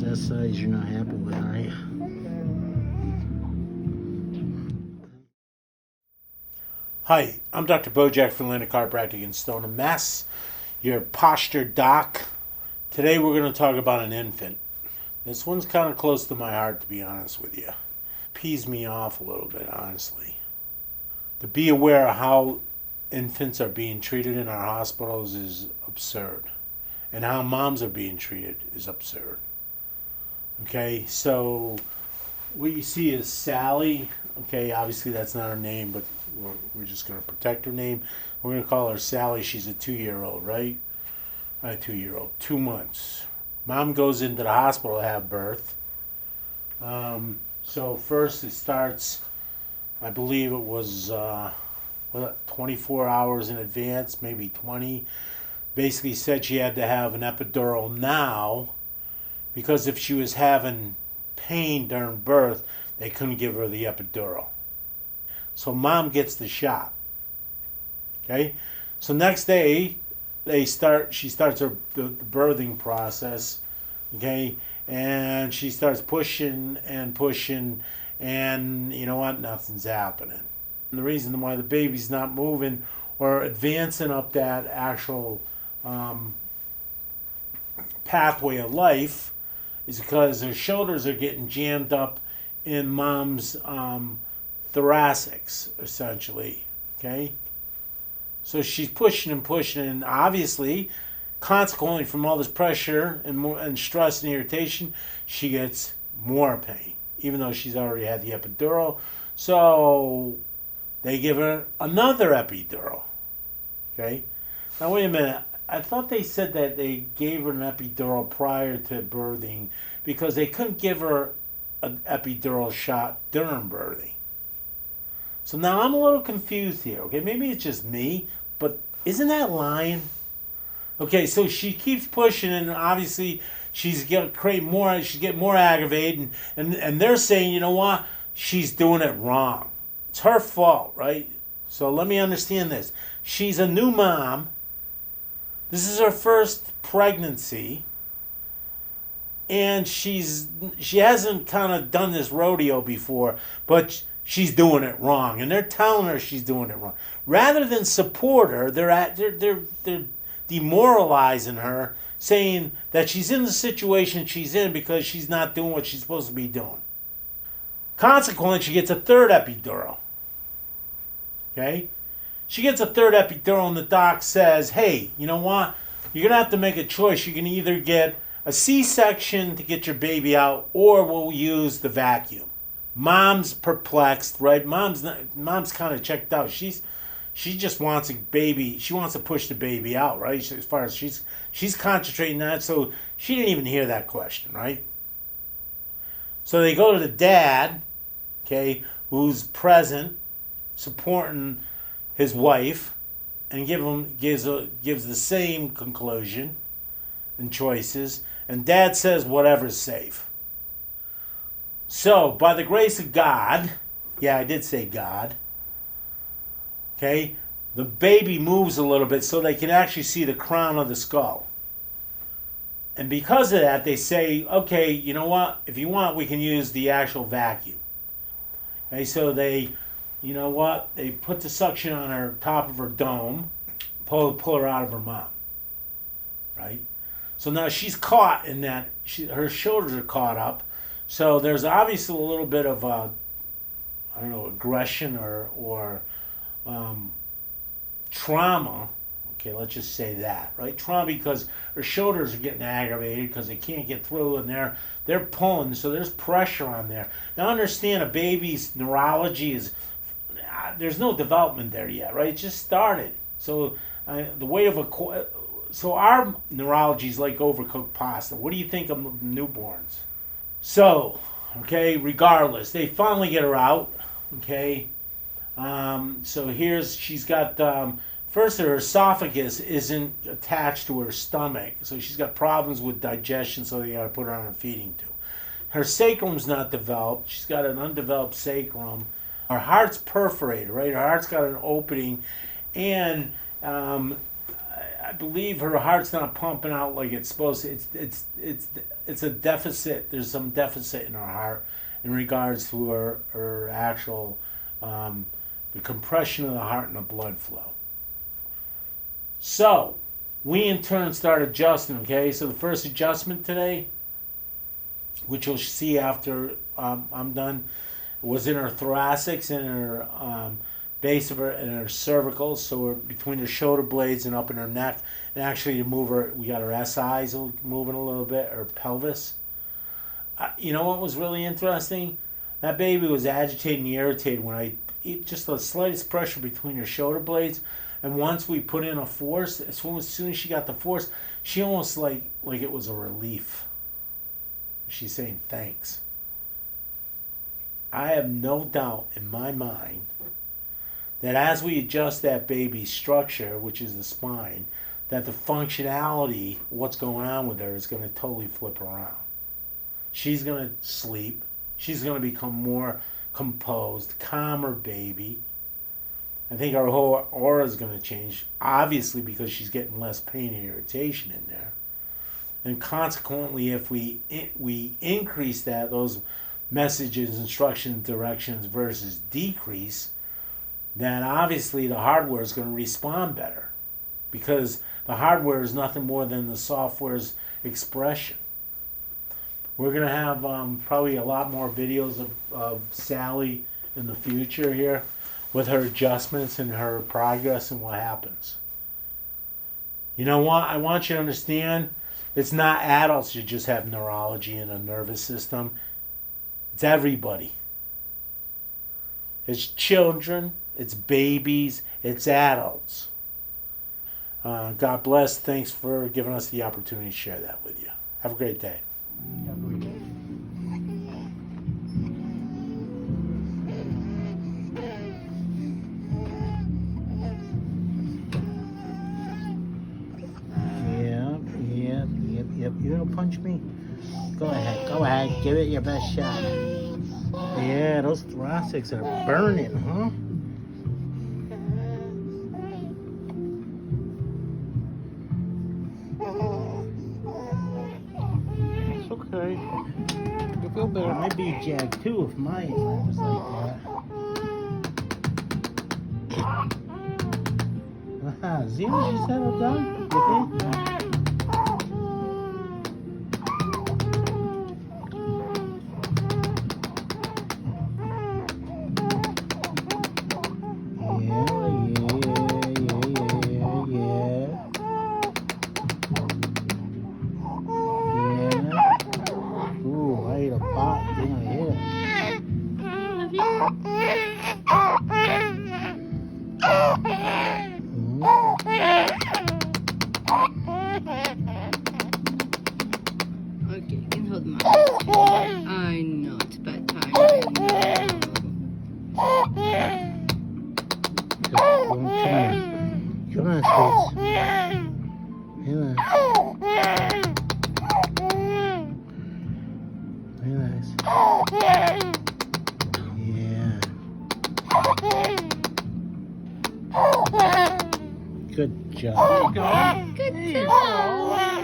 That size you're not happy with, are you? Hi, I'm Dr. Bojack from Atlantic Chiropractic in Stoneham, Mass. Your posture doc. Today we're going to talk about an infant. This one's kind of close to my heart, to be honest with you. Pees me off a little bit, honestly. To be aware of how infants are being treated in our hospitals is absurd. And how moms are being treated is absurd. Okay, so what you see is Sally. Okay, obviously that's not her name, but we're just going to protect her name. We're going to call her Sally. She's a 2-year-old, right? Not a 2-year-old, 2 months. Mom goes into the hospital to have birth. So first it starts, I believe it was 24 hours in advance, maybe 20. Basically said she had to have an epidural now because if she was having pain during birth, they couldn't give her the epidural. So mom gets the shot. Okay? So next day she starts the birthing process, okay? And she starts pushing and pushing, and you know what? Nothing's happening. And the reason why the baby's not moving or advancing up that actual pathway of life is because her shoulders are getting jammed up in mom's thoracics, essentially. Okay? So she's pushing and pushing, and obviously, consequently from all this pressure and stress and irritation, she gets more pain, even though she's already had the epidural. So they give her another epidural. Okay? Now, wait a minute. I thought they said that they gave her an epidural prior to birthing because they couldn't give her an epidural shot during birthing. So now I'm a little confused here. Okay, maybe it's just me, but isn't that lying? Okay, so she keeps pushing, and obviously she's getting more aggravated, and they're saying, you know what, she's doing it wrong. It's her fault, right? So let me understand this. She's a new mom. This is her first pregnancy, and she hasn't kind of done this rodeo before, but she's doing it wrong, and they're telling her she's doing it wrong. Rather than support her, they're demoralizing her, saying that she's in the situation she's in because she's not doing what she's supposed to be doing. Consequently, she gets a third epidural. Okay? She gets a third epidural, and the doc says, hey, you know what? You're going to have to make a choice. You can either get a C-section to get your baby out, or we'll use the vacuum. Mom's perplexed, right? Mom's kind of checked out. She just wants a baby. She wants to push the baby out, right? As far as she's concentrating on that, so she didn't even hear that question, right? So they go to the dad, okay, who's present, supporting his wife, and gives the same conclusion and choices. And dad says whatever's safe. So by the grace of God, yeah, I did say God. Okay, the baby moves a little bit so they can actually see the crown of the skull. And because of that, they say, okay, you know what? If you want, we can use the actual vacuum. Okay, so they, you know what? They put the suction on her top of her dome, pull her out of her mom. Right? So now she's caught in that. Her shoulders are caught up. So there's obviously a little bit of aggression or trauma. Okay, let's just say that, right? Trauma because her shoulders are getting aggravated because they can't get through, and they're pulling, so there's pressure on there. Now understand, a baby's neurology is there's no development there yet, right? It just started. So the way of so our neurology is like overcooked pasta. What do you think of newborns? So, okay, regardless, they finally get her out. Okay, so she's got first her esophagus isn't attached to her stomach, so she's got problems with digestion. So they got to put her on a feeding tube. Her sacrum's not developed. She's got an undeveloped sacrum. Her heart's perforated, right? Her heart's got an opening, and I believe her heart's not pumping out like it's supposed to. It's a deficit. There's some deficit in her heart in regards to her actual the compression of the heart and the blood flow. So we in turn start adjusting. Okay, so the first adjustment today, which you'll see after I'm done, was in her thoracics and her base of her and her cervicals, so we're between her shoulder blades and up in her neck. And actually, to move her, we got her SIs moving a little bit, her pelvis. You know what was really interesting? That baby was agitated and irritated when just the slightest pressure between her shoulder blades. And once we put in a force, as soon as she got the force, she almost like it was a relief. She's saying thanks. I have no doubt in my mind that as we adjust that baby's structure, which is the spine, that the functionality, what's going on with her, is going to totally flip around. She's going to sleep. She's going to become more composed, calmer baby. I think our whole aura is going to change, obviously because she's getting less pain and irritation in there. And consequently, if we increase those messages, instructions, directions versus decrease, then obviously the hardware is going to respond better, because the hardware is nothing more than the software's expression. We're going to have probably a lot more videos of Sally in the future here with her adjustments and her progress and what happens. You know what? I want you to understand, it's not adults who just have neurology and a nervous system. It's everybody. It's children, it's babies, it's adults. God bless. Thanks for giving us the opportunity to share that with you. Have a great day. Yep. You gonna punch me? Go ahead. Give it your best shot. Yeah, those thoracics are burning, huh? It's okay. You feel better. I'd be jacked too if my arm was like that. See what she settled down? Okay? Okay, you can hold mine. I know, it's bedtime. I know. Come on, Spitz. Relax. Yeah. Good job. Good job.